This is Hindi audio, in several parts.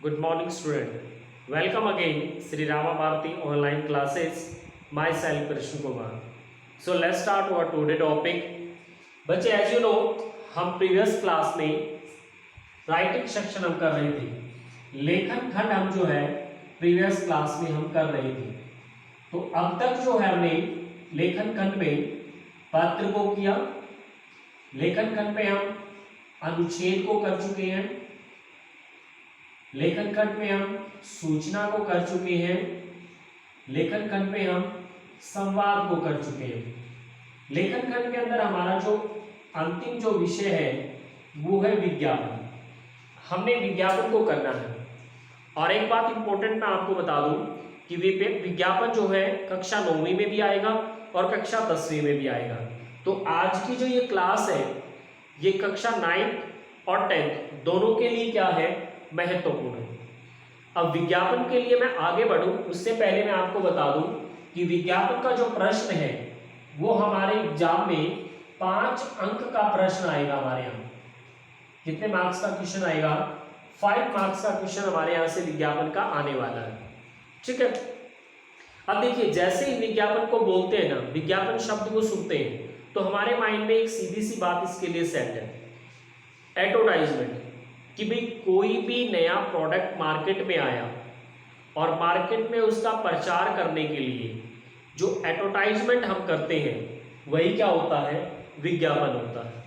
Good morning, student. Welcome again, Sri Rama Bharati online classes. Myself, Krishna Kumar. So let's start our today topic. बच्चे, as you know, हम previous class में राइटिंग सेक्शन हम कर रहे थे, लेखन खंड हम जो है प्रीवियस क्लास में हम कर रहे थे। तो अब तक जो है हमने लेखन खंड में पत्र को किया, लेखन खंड में हम अनुच्छेद को कर चुके हैं, लेखन खंड में हम सूचना को कर चुके हैं, लेखन खंड में हम संवाद को कर चुके हैं। लेखन खंड के अंदर हमारा जो अंतिम जो विषय है वो है विज्ञापन। हमने विज्ञापन को करना है। और एक बात इंपॉर्टेंट मैं आपको बता दूं कि विज्ञापन जो है कक्षा 9वीं में भी आएगा और कक्षा 10वीं में भी आएगा। तो आज की जो ये क्लास है ये कक्षा 9th और 10th दोनों के लिए क्या है, महत्वपूर्ण है। अब विज्ञापन के लिए मैं आगे बढ़ूं उससे पहले मैं आपको बता दूं कि विज्ञापन का जो प्रश्न है वो हमारे एग्जाम में 5 अंक का प्रश्न आएगा। हमारे यहाँ कितने मार्क्स का क्वेश्चन आएगा? 5 मार्क्स का क्वेश्चन हमारे यहाँ से विज्ञापन का आने वाला है। ठीक है। अब देखिए, जैसे ही विज्ञापन को बोलते हैं ना, विज्ञापन शब्द को सुनते हैं तो हमारे माइंड में एक सीधी सी बात इसके लिए सेट है, एडवर्टाइजमेंट। कि भाई कोई भी नया प्रोडक्ट मार्केट में आया और मार्केट में उसका प्रचार करने के लिए जो एडवर्टाइजमेंट हम करते हैं वही क्या होता है, विज्ञापन होता है।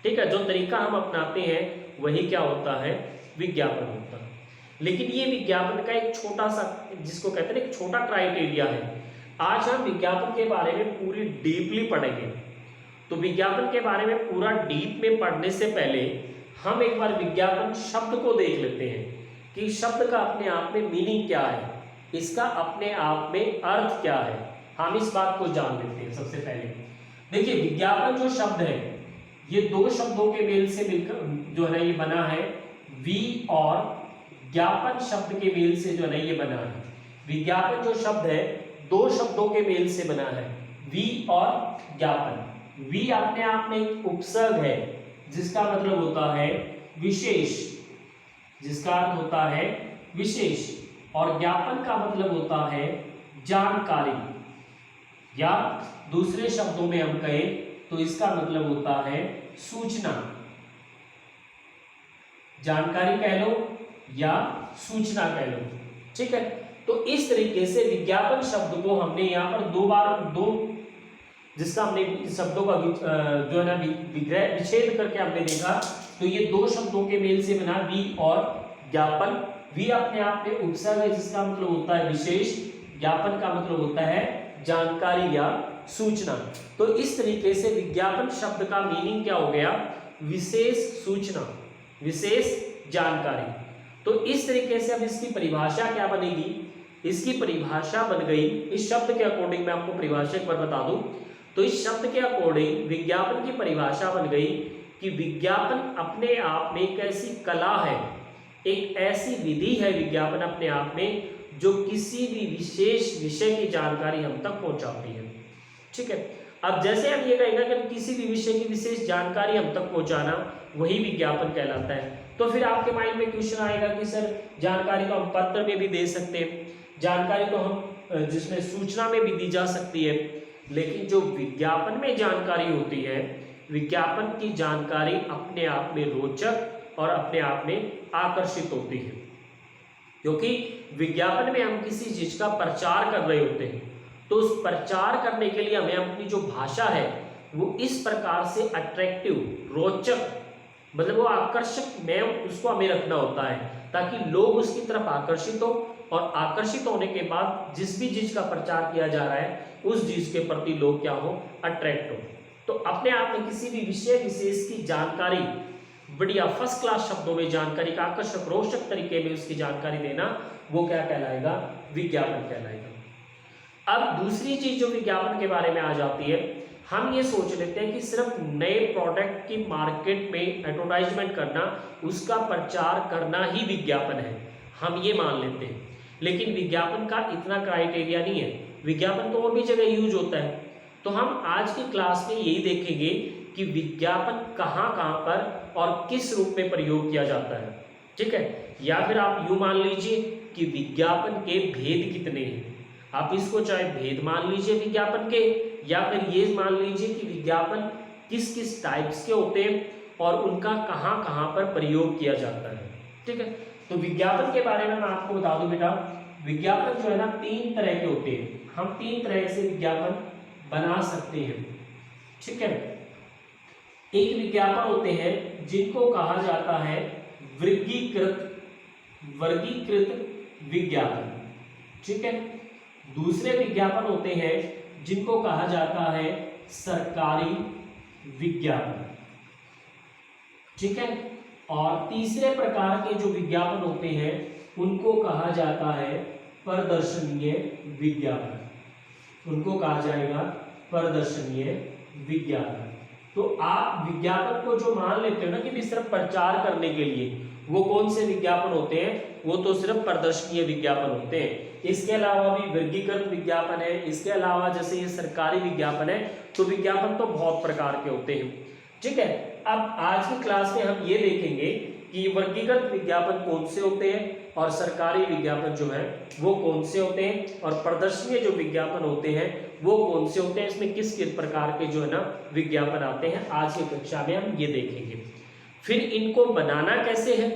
ठीक है। जो तरीका हम अपनाते हैं वही क्या होता है, विज्ञापन होता है। लेकिन ये विज्ञापन का एक छोटा सा, जिसको कहते हैं एक छोटा क्राइटेरिया है। आज हम विज्ञापन के बारे में पूरी डीपली पढ़ेंगे। तो विज्ञापन के बारे में पूरा डीप में पढ़ने से पहले हम एक बार विज्ञापन शब्द को देख लेते हैं कि शब्द का अपने आप में मीनिंग क्या है, इसका अपने आप में अर्थ क्या है। हम इस बात को जान लेते हैं। सबसे पहले देखिए, विज्ञापन जो शब्द है ये 2 शब्दों के मेल से मिलकर जो है ना ये बना है। वी और ज्ञापन शब्द के मेल से जो है ना ये बना है। विज्ञापन जो शब्द है 2 शब्दों के मेल से बना है, वी और ज्ञापन। वी अपने आप में एक उपसर्ग है जिसका मतलब होता है विशेष, जिसका अर्थ होता है विशेष। और ज्ञापन का मतलब होता है जानकारी, या दूसरे शब्दों में हम कहें तो इसका मतलब होता है सूचना। जानकारी कह लो या सूचना कह लो। ठीक है। तो इस तरीके से विज्ञापन शब्द को हमने यहाँ पर 2 बार जिसका हमने शब्दों का जो है ना विच्छेद करके हमने देखा। तो ये 2 शब्दों के मेल से बना वी और ज्ञापन। वी अपने आप में उपसर्ग है जिसका मतलब होता है विशेष, ज्ञापन का मतलब होता है जानकारी या सूचना। तो इस तरीके से विज्ञापन शब्द का मीनिंग क्या हो गया, विशेष सूचना, विशेष जानकारी। तो इस तरीके से अब इसकी परिभाषा क्या बनेगी, इसकी परिभाषा बन गई इस शब्द के अकॉर्डिंग। मैं आपको परिभाषा एक बार बता दूं तो इस शब्द के अकॉर्डिंग विज्ञापन की परिभाषा बन गई कि विज्ञापन अपने आप में एक ऐसी कला है, एक ऐसी विधि है विज्ञापन अपने आप में जो किसी भी विशेष विषय की जानकारी हम तक पहुंचाती है। ठीक है। अब जैसे हम ये कहेंगे कि किसी भी विषय की विशेष जानकारी हम तक पहुंचाना, वही विज्ञापन कहलाता है। तो फिर आपके माइंड में क्वेश्चन आएगा कि सर जानकारी तो हम पत्र में भी दे सकते हैं, जानकारी तो हम जिसमें सूचना में भी दी जा सकती है, लेकिन जो विज्ञापन में जानकारी होती है, विज्ञापन की जानकारी अपने आप में रोचक और अपने आप में आकर्षित होती है। क्योंकि विज्ञापन में हम किसी चीज का प्रचार कर रहे होते हैं, तो उस प्रचार करने के लिए हमें अपनी जो भाषा है वो इस प्रकार से अट्रैक्टिव, रोचक, मतलब वो आकर्षक में उसको हमें रखना होता है ताकि लोग उसकी तरफ आकर्षित हो, और आकर्षित होने के बाद जिस भी चीज का प्रचार किया जा रहा है उस चीज के प्रति लोग क्या हो, अट्रैक्ट हो। तो अपने आप में किसी भी विषय विशेष की जानकारी, बढ़िया फर्स्ट क्लास शब्दों में जानकारी का आकर्षक रोचक तरीके में उसकी जानकारी देना, वो क्या कहलाएगा, विज्ञापन कहलाएगा। अब दूसरी चीज जो विज्ञापन के बारे में आ जाती है, हम ये सोच लेते हैं कि सिर्फ नए प्रोडक्ट की मार्केट में एडवर्टाइजमेंट करना, उसका प्रचार करना ही विज्ञापन है, हम ये मान लेते हैं। लेकिन विज्ञापन का इतना क्राइटेरिया नहीं है, विज्ञापन तो और भी जगह यूज होता है। तो हम आज की क्लास में यही देखेंगे कि विज्ञापन कहाँ कहाँ पर और किस रूप में प्रयोग किया जाता है। ठीक है। या फिर आप यूं मान लीजिए कि विज्ञापन के भेद कितने हैं। आप इसको चाहे भेद मान लीजिए विज्ञापन के, या फिर ये मान लीजिए कि विज्ञापन किस किस टाइप्स के होते हैं और उनका कहाँ कहाँ पर प्रयोग किया जाता है। ठीक है, तो विज्ञापन के बारे में मैं आपको बता दूं बेटा, विज्ञापन जो है ना 3 तरह के होते हैं। हम 3 तरह से विज्ञापन बना सकते हैं। ठीक है, एक विज्ञापन होते हैं जिनको कहा जाता है वर्गीकृत विज्ञापन। ठीक है, दूसरे विज्ञापन होते हैं जिनको कहा जाता है सरकारी विज्ञापन। ठीक है, और तीसरे प्रकार के जो विज्ञापन होते हैं उनको कहा जाता है प्रदर्शनीय विज्ञापन। उनको कहा जाएगा प्रदर्शनीय विज्ञापन। तो आप विज्ञापन को जो मान लेते हो ना कि सिर्फ प्रचार करने के लिए, वो कौन से विज्ञापन होते हैं? वो तो सिर्फ प्रदर्शनीय विज्ञापन होते हैं। इसके अलावा भी वर्गीकृत विज्ञापन है, इसके अलावा जैसे ये सरकारी विज्ञापन है, तो विज्ञापन तो बहुत प्रकार के होते हैं। ठीक है, अब आज की क्लास में हम ये देखेंगे कि वर्गीकृत विज्ञापन कौन से होते हैं और सरकारी विज्ञापन जो है वो कौन से होते हैं, और प्रदर्शनीय जो विज्ञापन होते हैं वो कौन से होते हैं, इसमें किस किस प्रकार के जो है ना विज्ञापन आते हैं। आज की कक्षा में हम ये देखेंगे। फिर इनको बनाना कैसे है,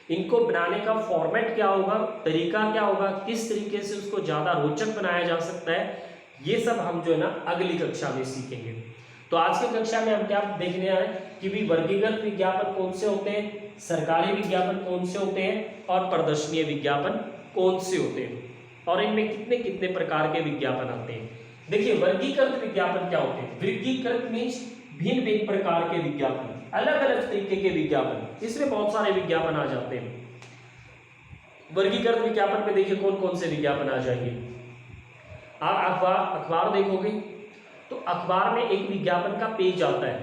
इनको बनाने का फॉर्मेट क्या होगा, तरीका क्या होगा, किस तरीके से उसको ज्यादा रोचक बनाया जा सकता है, ये सब हम जो है ना अगली कक्षा में सीखेंगे। तो आज की कक्षा में हम क्या देखने आए कि भी वर्गीकृत विज्ञापन कौन से होते हैं, सरकारी विज्ञापन कौन से होते हैं और प्रदर्शनीय विज्ञापन कौन से होते हैं, और इनमें कितने कितने प्रकार के विज्ञापन आते हैं। देखिए, वर्गीकृत विज्ञापन क्या होते हैं? वर्गीकृत मीन्स भिन्न भिन्न प्रकार के विज्ञापन, अलग अलग तरीके के विज्ञापन, इसमें बहुत सारे विज्ञापन आ जाते हैं। वर्गीकृत विज्ञापन में देखिए कौन कौन से विज्ञापन आ जाएंगे। आप अखबार देखोगे तो अखबार में एक विज्ञापन का पेज आता है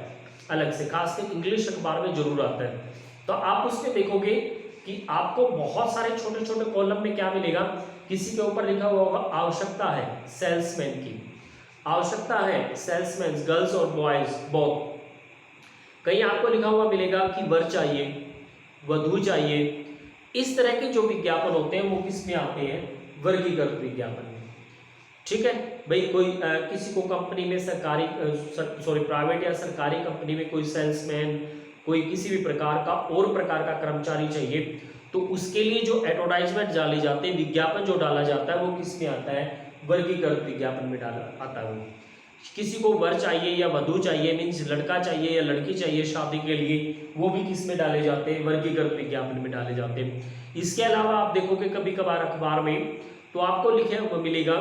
अलग से, खासकर इंग्लिश अखबार में जरूर आता है। तो आप उसमें देखोगे कि आपको बहुत सारे छोटे छोटे कॉलम में क्या मिलेगा, किसी के ऊपर लिखा हुआ होगा आवश्यकता है सेल्समैन की, आवश्यकता है सेल्समैन गर्ल्स और बॉयज बोथ। कहीं आपको लिखा हुआ मिलेगा कि वर चाहिए, वधू चाहिए। इस तरह के जो विज्ञापन होते हैं वो किस में आते हैं? वर्गीकृत विज्ञापन में। ठीक है भाई, कोई किसी को कंपनी में प्राइवेट या सरकारी कंपनी में कोई सेल्समैन, कोई किसी भी प्रकार का और प्रकार का कर्मचारी चाहिए, तो उसके लिए जो एडवर्टाइजमेंट डाले जाते हैं, विज्ञापन जो डाला जाता है वो किस में आता है? वर्गीकृत विज्ञापन में डाला आता है। वो किसी को वर चाहिए या वधू चाहिए, मीन्स लड़का चाहिए या लड़की चाहिए शादी के लिए, वो भी किस में डाले जाते हैं? वर्गीकृत विज्ञापन में डाले जाते हैं। इसके अलावा आप देखोगे कभी कभार अखबार में तो आपको लिखे हुआ मिलेगा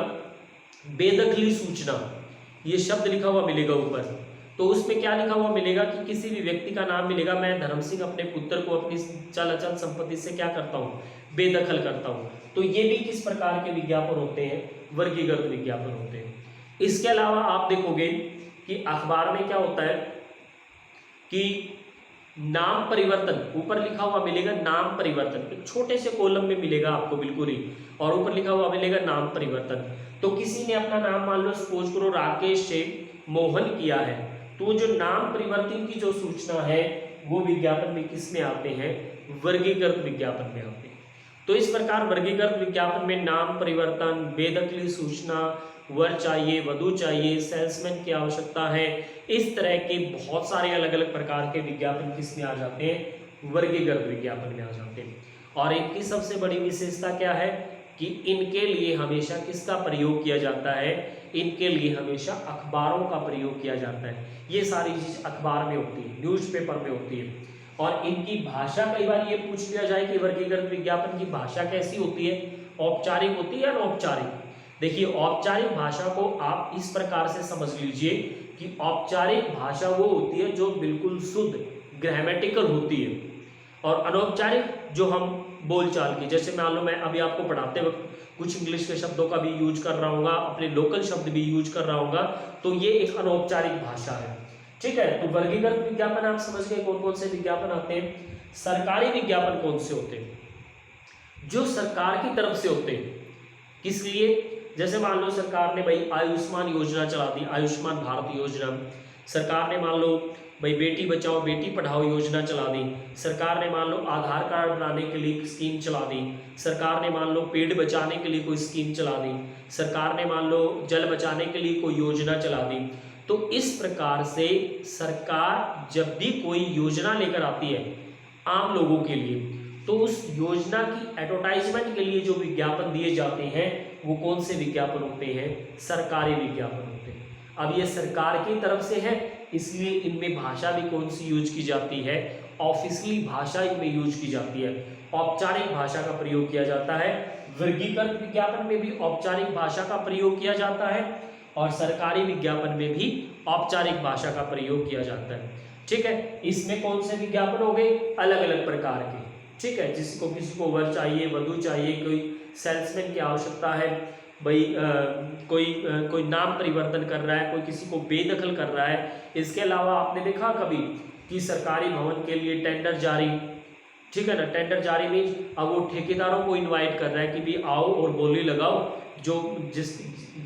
बेदखली सूचना, ये शब्द लिखा हुआ मिलेगा ऊपर। तो उसमें क्या लिखा हुआ मिलेगा कि किसी भी व्यक्ति का नाम मिलेगा, मैं धर्म सिंह अपने पुत्र को अपनी चल अचल संपत्ति से क्या करता हूँ? बेदखल करता हूँ। तो ये भी किस प्रकार के विज्ञापन होते हैं? वर्गीकृत विज्ञापन होते हैं। इसके अलावा आप देखोगे कि अखबार में क्या होता है कि नाम परिवर्तन, ऊपर लिखा हुआ मिलेगा नाम परिवर्तन, एक छोटे से कॉलम में मिलेगा आपको बिल्कुल ही, और ऊपर लिखा हुआ मिलेगा नाम परिवर्तन। तो किसी ने अपना नाम मान लो सपोज करो राकेश से मोहन किया है, तो जो नाम परिवर्तन की जो सूचना है वो विज्ञापन में किस में आते हैं? वर्गीकृत विज्ञापन में आते हैं। तो इस प्रकार वर्गीकृत विज्ञापन में नाम परिवर्तन, बेदखली सूचना, वर चाहिए, वधू चाहिए, सेल्समैन की आवश्यकता है, इस तरह के बहुत सारे अलग अलग प्रकार के विज्ञापन किस में आ जाते हैं? वर्गीकृत विज्ञापन में आ जाते हैं। और इनकी सबसे बड़ी विशेषता क्या है कि इनके लिए हमेशा किसका प्रयोग किया जाता है? इनके लिए हमेशा अखबारों का प्रयोग किया जाता है। ये सारी चीज अखबार में होती है, न्यूज़पेपर में होती है। और इनकी भाषा, कई बार ये पूछ लिया जाए कि वर्गीकृत विज्ञापन की भाषा कैसी होती है, औपचारिक होती है या अनौपचारिक? देखिए, औपचारिक भाषा को आप इस प्रकार से समझ लीजिए कि औपचारिक भाषा वो होती है जो बिल्कुल शुद्ध ग्रामेटिकल होती है, और अनौपचारिक जो हम बोलचाल की, जैसे मान लो मैं अभी आपको पढ़ाते वक्त कुछ इंग्लिश के शब्दों का भी यूज कर रहा हूँ, अपने लोकल शब्द भी यूज कर रहा हूँ, तो ये एक अनौपचारिक भाषा है। ठीक है, तो वर्गीकृत विज्ञापन आप समझ गए कौन कौन से विज्ञापन आते हैं। सरकारी विज्ञापन कौन से होते हैं? जो सरकार की तरफ से होते हैं। किस लिए? जैसे मान लो सरकार ने भाई आयुष्मान योजना चला दी, आयुष्मान भारत योजना। सरकार ने मान लो भाई बेटी बचाओ बेटी पढ़ाओ योजना चला दी, सरकार ने मान लो आधार कार्ड बनाने के लिए स्कीम चला दी, सरकार ने मान लो पेड़ बचाने के लिए कोई स्कीम चला दी, सरकार ने मान लो जल बचाने के लिए कोई योजना चला दी। तो इस प्रकार से सरकार जब भी कोई योजना लेकर आती है आम लोगों के लिए, तो उस योजना की एडवर्टाइजमेंट के लिए जो विज्ञापन दिए जाते हैं वो कौन से विज्ञापन होते हैं? सरकारी विज्ञापन होते हैं। अब ये सरकार की तरफ से है, इसलिए इनमें भाषा भी कौन सी यूज की जाती है? ऑफिशियली भाषा इनमें यूज की जाती है, औपचारिक भाषा का प्रयोग किया जाता है। वर्गीकृत विज्ञापन में भी औपचारिक भाषा का प्रयोग किया जाता है और सरकारी विज्ञापन में भी औपचारिक भाषा का प्रयोग किया जाता है। ठीक है, इसमें कौन से विज्ञापन हो गए? अलग अलग प्रकार के। ठीक है, जिसको किसी को वर चाहिए, वधु चाहिए, कोई सेल्समैन की आवश्यकता है, भाई कोई नाम परिवर्तन कर रहा है, कोई किसी को बेदखल कर रहा है। इसके अलावा आपने देखा कभी कि सरकारी भवन के लिए टेंडर जारी, ठीक है ना, टेंडर जारी मीन्स अब वो ठेकेदारों को इनवाइट कर रहा है कि भी आओ और बोली लगाओ, जो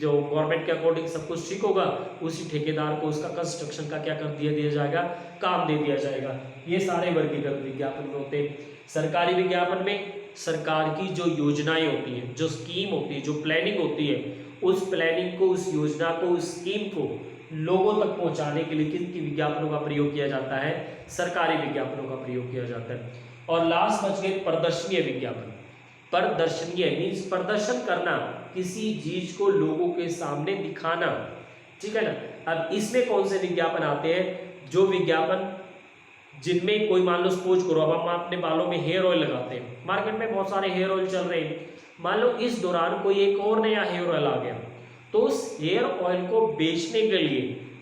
गवर्नमेंट के अकॉर्डिंग सब कुछ ठीक होगा उसी ठेकेदार को उसका कंस्ट्रक्शन का क्या कर दिया जाएगा, काम दे दिया जाएगा। ये सारे वर्गीकृत विज्ञापन में होते हैं। सरकारी विज्ञापन में सरकार की जो योजनाएं होती हैं, जो स्कीम होती है, जो प्लानिंग होती है, उस प्लानिंग को, उस योजना को, उस स्कीम को लोगों तक पहुंचाने के लिए किन विज्ञापनों का प्रयोग किया जाता है? सरकारी विज्ञापनों का प्रयोग किया जाता है। और लास्ट बच गए प्रदर्शनीय विज्ञापन। प्रदर्शनीय मीन्स प्रदर्शन करना, किसी चीज को लोगों के सामने दिखाना। ठीक है ना। अब इसमें कौन से विज्ञापन आते हैं? जो विज्ञापन जिनमें कोई मान लो सपोज करो, अब हम अपने बालों में हेयर ऑयल लगाते हैं, मार्केट में बहुत सारे हेयर ऑयल चल रहे हैं, मान लो इस दौरान कोई एक और नया हेयर ऑयल आ गया, तो उस हेयर ऑयल को बेचने के लिए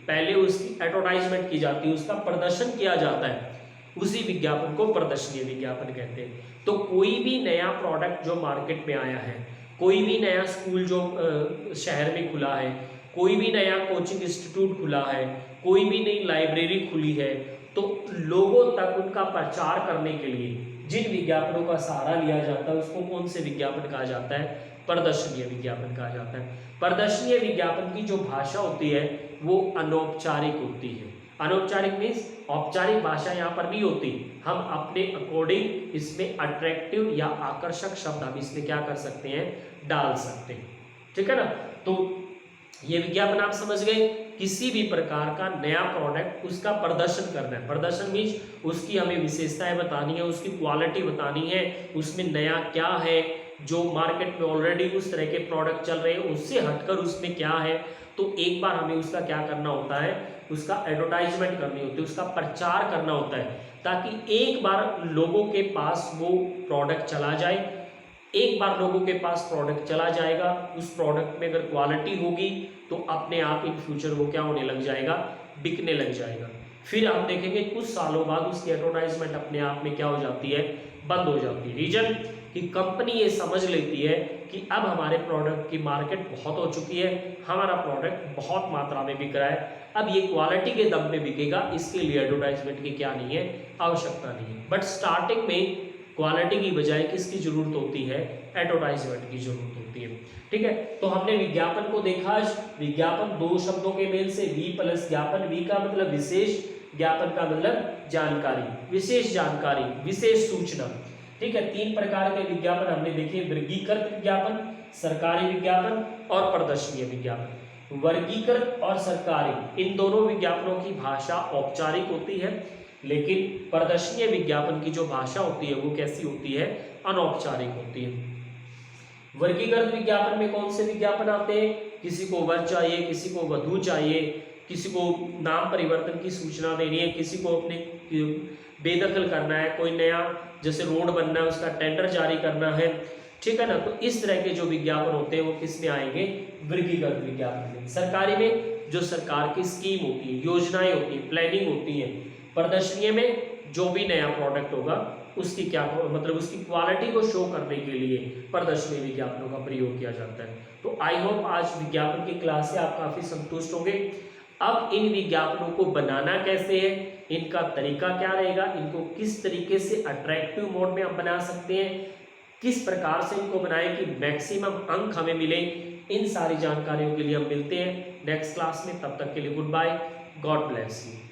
पहले उसकी एडवर्टाइजमेंट की जाती है, उसका प्रदर्शन किया जाता है, उसी विज्ञापन को प्रदर्शनीय विज्ञापन कहते हैं। तो कोई भी नया प्रोडक्ट जो मार्केट में आया है, कोई भी नया स्कूल जो शहर में खुला है, कोई भी नया कोचिंग इंस्टीट्यूट खुला है, कोई भी नई लाइब्रेरी खुली है, तो लोगों तक उनका प्रचार करने के लिए जिन विज्ञापनों का सहारा लिया जाता है उसको कौन से विज्ञापन कहा जाता है? प्रदर्शनीय विज्ञापन कहा जाता है। प्रदर्शनीय विज्ञापन की जो भाषा होती है वो अनौपचारिक होती है। अनौपचारिक मीन्स औपचारिक भाषा यहाँ पर नहीं होती, हम अपने अकॉर्डिंग इसमें अट्रैक्टिव या आकर्षक शब्द हम इसमें क्या कर सकते हैं? डाल सकते हैं। ठीक है ना। तो ये विज्ञापन आप समझ गए, किसी भी प्रकार का नया प्रोडक्ट उसका प्रदर्शन करना है। प्रदर्शन मीन्स उसकी हमें विशेषताएं बतानी है, उसकी क्वालिटी बतानी है, उसमें नया क्या है, जो मार्केट में ऑलरेडी उस तरह के प्रोडक्ट चल रहे हैं उससे हटकर उसमें क्या है। तो एक बार हमें उसका क्या करना होता है? उसका एडवर्टाइजमेंट करनी होती है, उसका प्रचार करना होता है, ताकि एक बार लोगों के पास वो प्रोडक्ट चला जाए। एक बार लोगों के पास प्रोडक्ट चला जाएगा, उस प्रोडक्ट में अगर क्वालिटी होगी तो अपने आप इन फ्यूचर वो क्या होने लग जाएगा? बिकने लग जाएगा। फिर आप देखेंगे कुछ सालों बाद उसकी एडवर्टाइजमेंट अपने आप में क्या हो जाती है? बंद हो जाती है। रीजन कि कंपनी ये समझ लेती है कि अब हमारे प्रोडक्ट की मार्केट बहुत हो चुकी है, हमारा प्रोडक्ट बहुत मात्रा में बिक रहा है, अब ये क्वालिटी के दम पे बिकेगा, इसके लिए एडवर्टाइजमेंट की क्या नहीं है? आवश्यकता नहीं है। बट स्टार्टिंग में क्वालिटी की बजाय किसकी जरूरत होती है? एडवर्टाइजमेंट की जरूरत होती है। ठीक है, तो हमने विज्ञापन को देखा। विज्ञापन दो शब्दों के मेल से वी प्लस ज्ञापन, वी का मतलब विशेष, ज्ञापन का मतलब जानकारी, विशेष जानकारी, विशेष सूचना। ठीक है, तीन प्रकार के विज्ञापन हमने देखे, वर्गीकृत विज्ञापन, सरकारी विज्ञापन और प्रदर्शनीय विज्ञापन। वर्गीकृत और सरकारी इन दोनों विज्ञापनों की भाषा औपचारिक होती है, लेकिन प्रदर्शनीय विज्ञापन की जो भाषा होती है वो कैसी होती है? अनौपचारिक होती है। वर्गीकृत विज्ञापन में कौन से विज्ञापन आते हैं? किसी को वर चाहिए, किसी को वधु चाहिए, किसी को नाम परिवर्तन की सूचना देनी है, किसी को अपने बेदखल करना है, कोई नया जैसे रोड बनना है उसका टेंडर जारी करना है। ठीक है ना। तो इस तरह के जो विज्ञापन होते हैं वो किस में आएंगे? वर्गीकृत विज्ञापन में। सरकारी में जो सरकार की स्कीम होती है, योजनाएं होती है, प्लानिंग होती है। प्रदर्शनीय में जो भी नया प्रोडक्ट होगा उसकी क्या मतलब उसकी क्वालिटी को शो करने के लिए प्रदर्शनीय विज्ञापनों का प्रयोग किया जाता है। तो आई होप आज विज्ञापन की क्लास से आप काफी संतुष्ट होंगे। अब इन विज्ञापनों को बनाना कैसे है, इनका तरीका क्या रहेगा, इनको किस तरीके से अट्रैक्टिव मोड में हम बना सकते हैं, किस प्रकार से इनको बनाएं कि मैक्सिमम अंक हमें मिले, इन सारी जानकारियों के लिए हम मिलते हैं नेक्स्ट क्लास में। तब तक के लिए goodbye, God bless you.